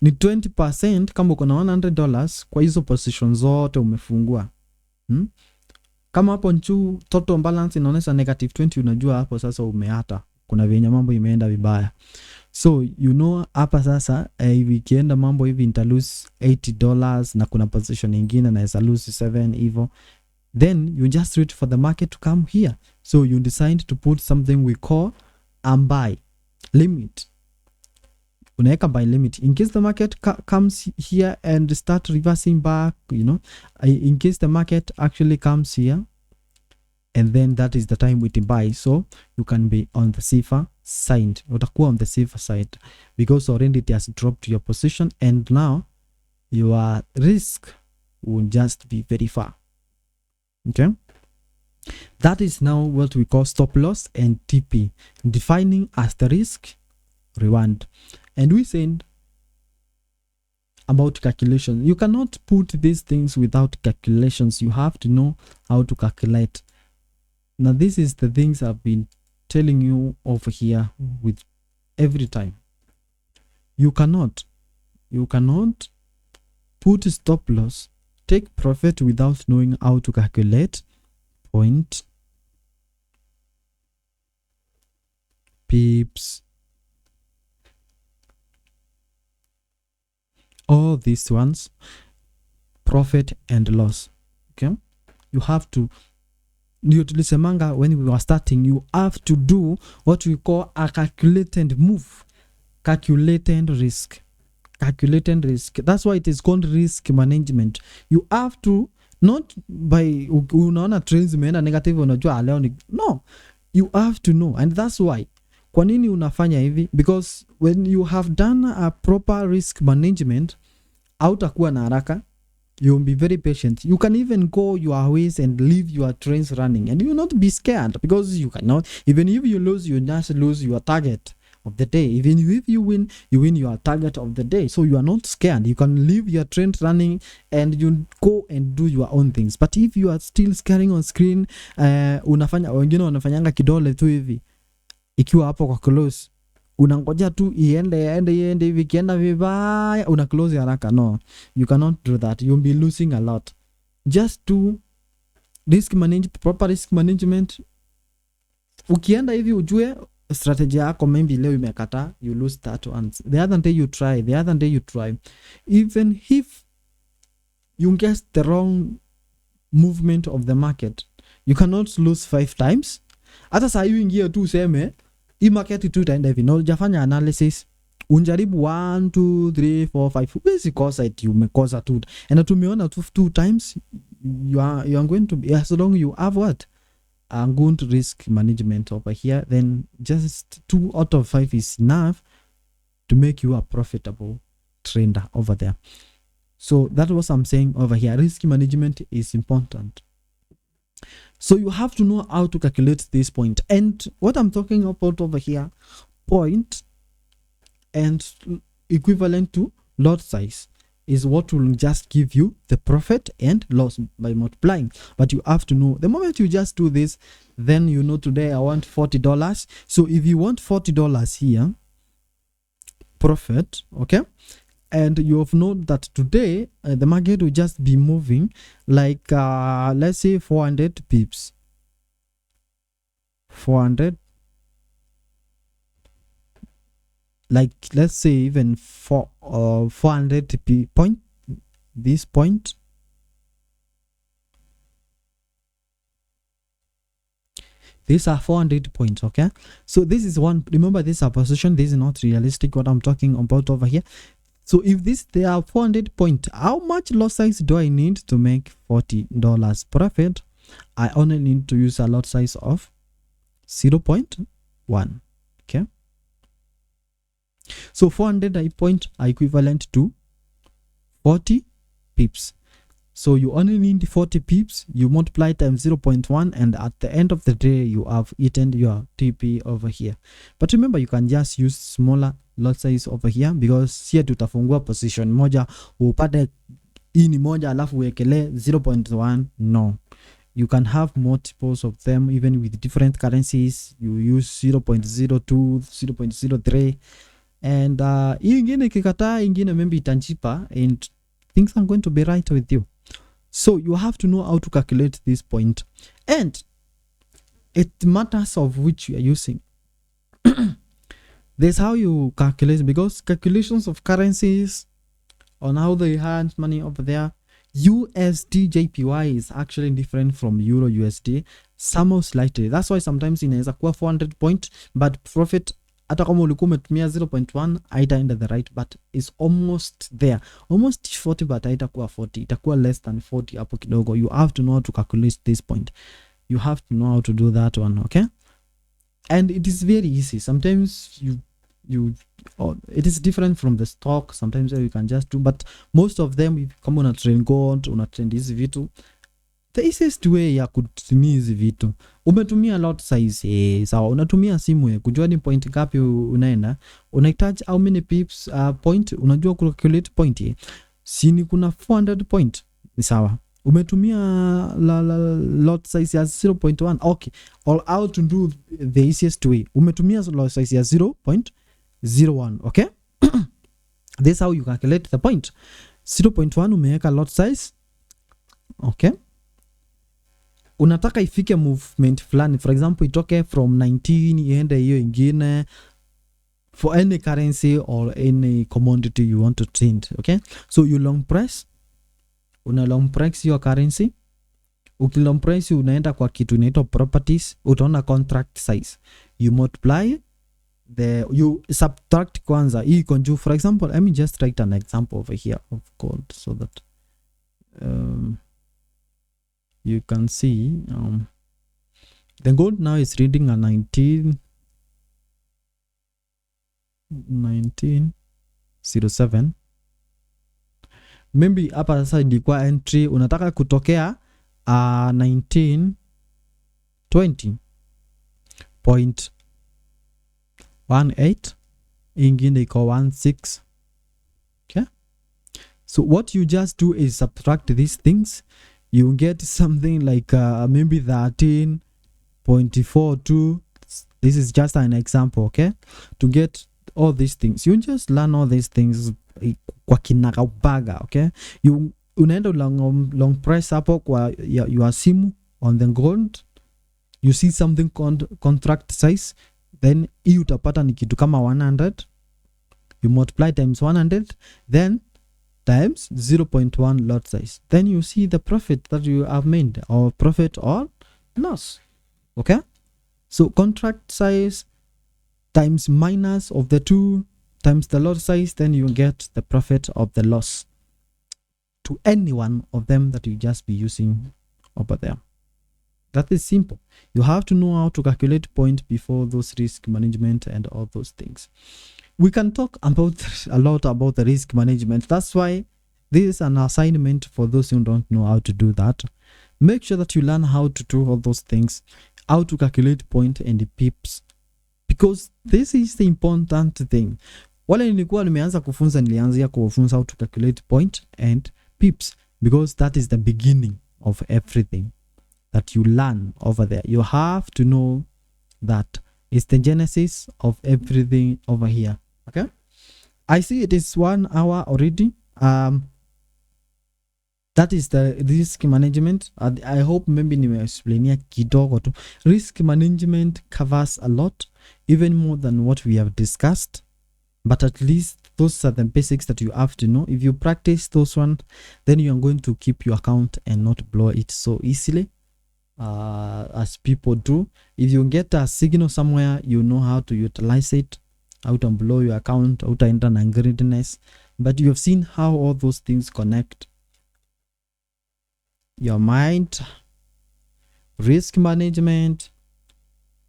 ni 20% kama uko na $100 kwa hizo position zote umefungua. Kama hapo nchu total balance inaonyesha -20, unajua hapo sasa umeata, kuna venye mambo imeenda vibaya. So you know hapa sasa ikienda mambo hivi nita lose $80 na kuna position nyingine na isa lose 7 hivyo, then you just wait for the market to come here. So you decide to put something we call a buy limit. Unaweka buy limit in case the market comes here and start reversing back, you know, in case the market actually comes here, and then that is the time we buy. So you can be on the safer side, utakuwa on the safer side, because already it has dropped your position and now your risk will just be very far. Okay, that is now what we call stop loss and TP, defining as the risk reward. And we said about calculation, you cannot put these things without calculations. You have to know how to calculate. Now this is the things I've been telling you over here with every time. You cannot put stop loss, take profit without knowing how to calculate point, pips, all these ones, profit and loss. Okay, you have to, ndio tulisemanga when we were starting, you have to do what we call a calculated move, calculated risk. That's why it is called risk management. You have to, not by unaona trends zimeenda negative unajua leo ni, no, you have to know. And that's why, kwa nini unafanya hivi? Because when you have done a proper risk management, hautakuwa na haraka, you'll be very patient. You can even go your ways and leave your trains running, and you will not be scared, because you cannot, even if you lose, you just lose your target of the day. Even if you win your target of the day. So you are not scared. You can leave your train running and you go and do your own things. But if you are still scaring on screen, unafanya, wengine wanafanyanga kidole tu hivi ikiwa hapo kwa close, unangoja tu iende hivi, kienda vibaya una close haraka. No, you cannot do that. You'll be losing a lot. Just do proper risk management. Ukienda hivi ujue strategy yako maybe leo imekata, you lose that once. The other day you try. Even if you get the wrong movement of the market, you cannot lose 5 times. Hata saa hiyo ingia tu useme hii market tu itaenda hivi, no, jafanya analysis, unjaribu 1 2 3 4 5, basi kosa it you mekosa tu, and tumeona 2 times, you are going to be, as long you have what a good risk management over here, then just 2 out of 5 is enough to make you a profitable trader over there. So that was I'm saying over here. Risk management is important. So you have to know how to calculate this point. And what I'm talking about over here, point and equivalent to lot size, is what will just give you the profit and loss by multiplying. But you have to know, the moment you just do this, then you know today I want $40. So if you want $40 here, profit, okay, and you have known that today the market will just be moving like let's say 400 pips, 400, like let's say even 400 point, this point, these are 400 points. Okay, so this is one, remember this is a position, this is not realistic what I'm talking about over here. So if they are 400 point, how much lot size do I need to make $40 profit? I only need to use a lot size of 0.1. okay, so 400 point are equivalent to 40 pips. So you only need 40 pips, you multiply times 0.1, and at the end of the day you have eaten your TP over here. But remember, you can just use smaller lot size over here, because here tutafungua position moja upate hii ni moja alafu uwekele 0.1. no, you can have multiples of them even with different currencies. You use 0.02, 0.03, and hii ingine kikataa, ingine maybe itanchipa, and things are going to be right with you. So you have to know how to calculate this point, and it matters of which you are using. That's how you calculate, because calculations of currencies on how they had money over there, USD JPY is actually different from Euro USD, somehow slightly. That's why sometimes inaweza kuwa 400 point, but profit hata kama ulikuwa umetumia 0.1 haitaenda the right, but it's almost there, almost 40, but haitakuwa 40, itakuwa less than 40 hapo kidogo. You have to know how to calculate this point. You have to know how to do that one. Okay, and it is very easy. Sometimes it is different from the stock. Sometimes you can just do, but most of them, kama una trend gold, una trend hizi vitu, the easiest way ya kutumia hizi vitu, umetumia lot size, sawa, unatumia simu kujua ni point ngapi unaenda, unahitaji how many pips point, unajua calculate point, sini kuna 400 point, ni sawa, umetumia lot size ya 0.1. okay, or how to do the easiest way, umetumia lot size ya 0.01. okay this is how you calculate the point. 0.1 umeweka lot size, okay, unataka ifike movement fulani, for example itoke from 19 iende hiyo ingine, for any currency or any commodity you want to trade. Okay, so you long press, una long press your currency. Ukilong press unaenda kwa kitu inaitwa properties, utaona contract size, you multiply you subtract kwanza hii iko juu. For example, let me just write an example over here of gold so that you can see the gold now is reading a 1907. Maybe hapa sasa ilikuwa entry unataka kutokea 1920.18, ingine iko 16. Okay, so what you just do is subtract these things, you get something like maybe 13.42. This is just an example. Okay, to get all these things you just learn all these things kwa kinagaubaga. Okay, you unaenda long press hapo kwa your simu on the gold, you see something contract size, then hii utapata ni kitu kama 100, you multiply times 100 then times 0.1 lot size, then you see the profit that you have made, or profit or loss. Okay, so contract size times minus of the two times the lot size, then you get the profit of the loss to any one of them that you just be using over there. That is simple. You have to know how to calculate point before those risk management and all those things. We can talk about a lot about the risk management. That's why this is an assignment for those who don't know how to do that. Make sure that you learn how to do all those things, how to calculate point and the pips, because this is the important thing. Wale nilikuwa nimeanza kufunza, nilianzia kufunza how to calculate point and pips, because that is the beginning of everything that you learn over there. You have to know that it's the genesis of everything over here. Okay, I see it is 1 hour already. That is the risk management. I hope maybe nimeexplainia kidogo tu. Risk management covers a lot, even more than what we have discussed, but at least those are the basics that you have to know. If you practice those ones, then you are going to keep your account and not blow it so easily as people do. If you get a signal somewhere, you know how to utilize it, how to blow your account, how to enter an greediness. But you have seen how all those things connect. Your mind, risk management,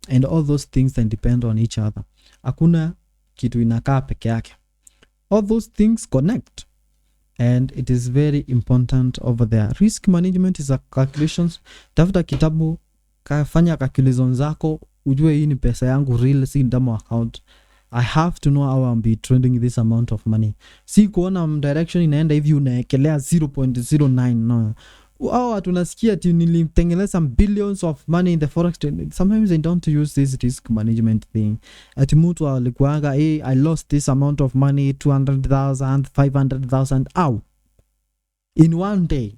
and all those things that depend on each other. Hakuna kitu inakaa peke yake. All those things connect, and it is very important over there. Risk management is a calculations. Tafuta kitabu, fanya calculations zako, ujue hii ni pesa yangu real, si ndamo account. I have to know how I'm be trading this amount of money. Si kuona direction inaenda hivi unaekelea 0.09. no. Tunasikia ati nilitengeneza billions of money in the forex trade. Sometimes they don't use this risk management thing. Ati mtu alikuanga, hey, I lost this amount of money, 200,000, 500,000, in one day.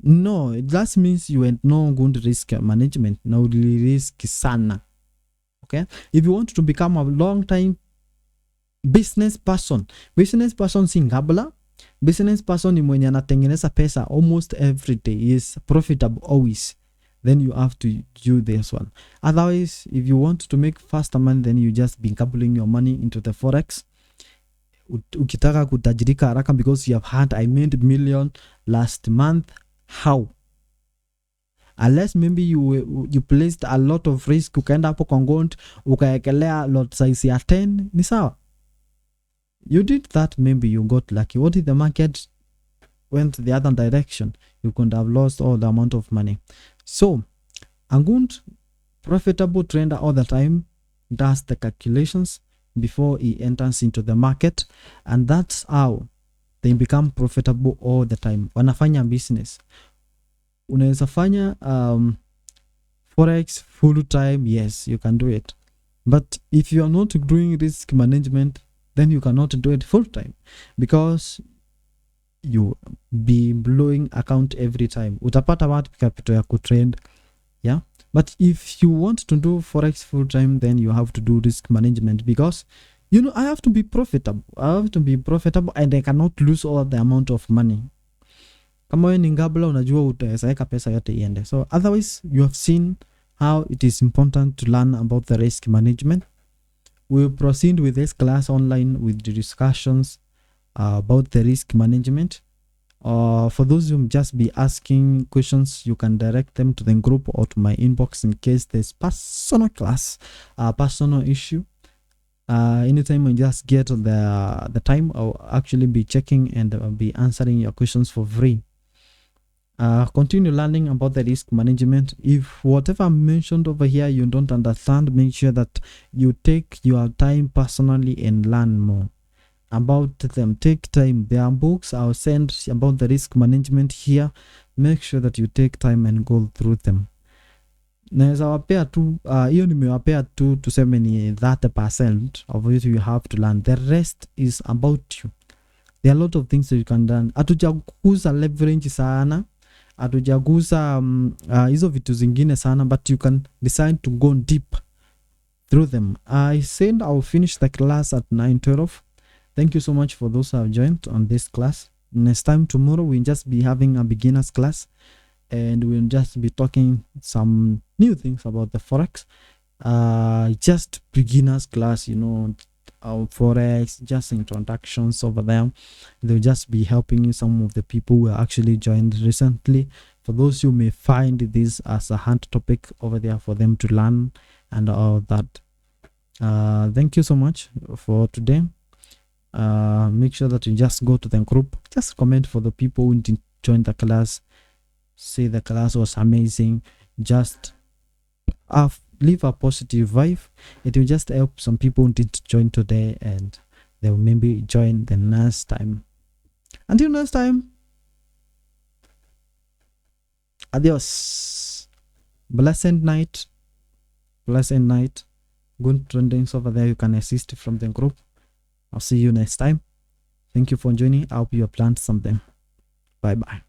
No, that means you had no good risk management. No risk sana. Okay, if you want to become a long time business person si ngabla. Business person ni mwenye anatengeneza pesa almost every day, is profitable always, then you have to do this one. Otherwise, if you want to make faster money, then you just be gambling your money into the forex. Ukitaka kutajirika haraka because you have had, I made $1 million last month. How? Unless maybe you placed a lot of risk, ukaenda hapo kwa gold ukaekelea lot size ya 10, ni sawa. You did that, maybe you got lucky. What if the market went the other direction? You could have lost all the amount of money. So a good profitable trader all the time does the calculations before he enters into the market, and that's how they become profitable all the time. Wanafanya business. Unaweza fanya forex full time, yes, you can do it. But if you are not doing risk management, then you cannot do it full time, because you be blowing account every time. Utapata watu capital ya kutrend But if you want to do forex full time, then you have to do risk management, because I have to be profitable. And I cannot lose all the amount of money. Kama wewe ni ngabla, unajua utaweka pesa yote iende. So otherwise, you have seen how it is important to learn about the risk management. We'll proceed with this class online with the discussions about the risk management. For those who just be asking questions, you can direct them to the group or to my inbox in case there's personal class, personal issue. Anytime I just get the time, I'll actually be checking and I'll be answering your questions for free. Continue learning about the risk management. If whatever I mentioned over here you don't understand, make sure that you take your time personally and learn more about them. Take time. There are books I'll send about the risk management here. Make sure that you take time and go through them. Naweza wapea tu hiyo nimewapea tu tuseme ni 30% of it you have to learn. The rest is about you. There are a lot of things that you can learn. Hatujaguza leverage sana, hatujaguza hizo vitu zingine sana, but you can decide to go deep through them. I said I'll finish the class at 9:12. Thank you so much for those who have joined on this class. Next time, tomorrow, we'll just be having a beginner's class, and we'll just be talking some new things about the forex. Just beginner's class, forex, just introductions over there. They'll just be helping some of the people who are actually joined recently. For those who may find this as a hard topic over there for them to learn and all that. Thank you so much for today. Make sure that you just go to the group, just comment for the people who didn't join the class, say the class was amazing, just leave a positive vibe. It will just help some people who didn't join today, and they will maybe join the next time. Until next time, adios. Blessed night. Good trendings over there. You can assist from the group. I'll see you next time. Thank you for joining. I hope you have learned something. Bye-bye.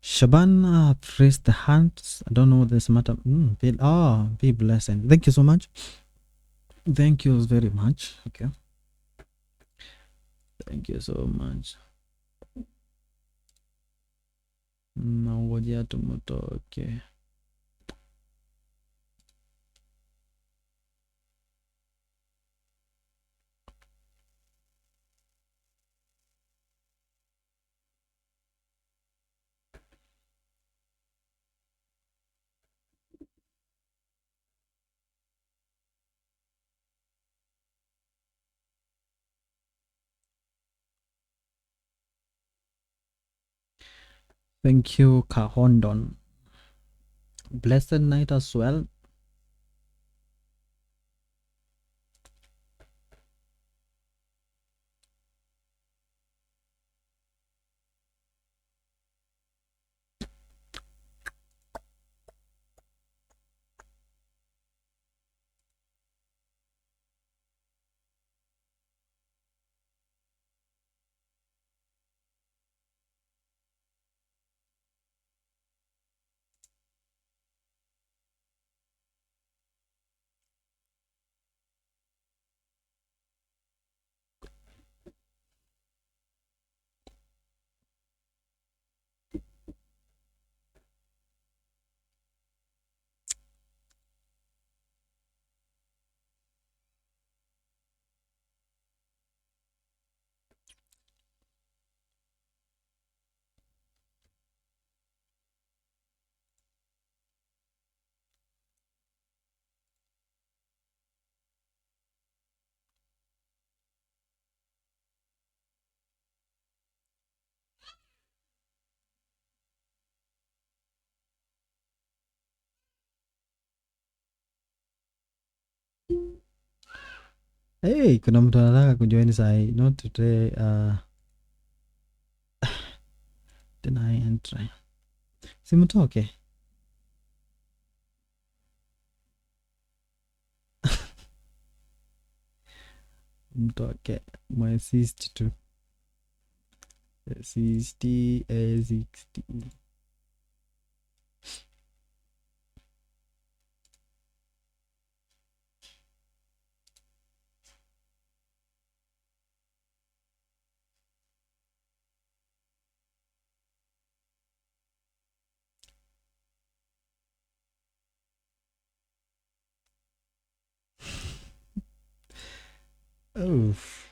Shaban pressed the hands. I don't know what this matter. Be blessed. Thank you so much. Thank you very much. Okay. Thank you so much. Nangojea tumutoke. Thank you, Kahondon. Blessed night as well. Hey, kuna mtu anataka kujoin sahi. Not today. Deny and try. Simutoke. mtu wake mwasisti tu 60 60. Oof.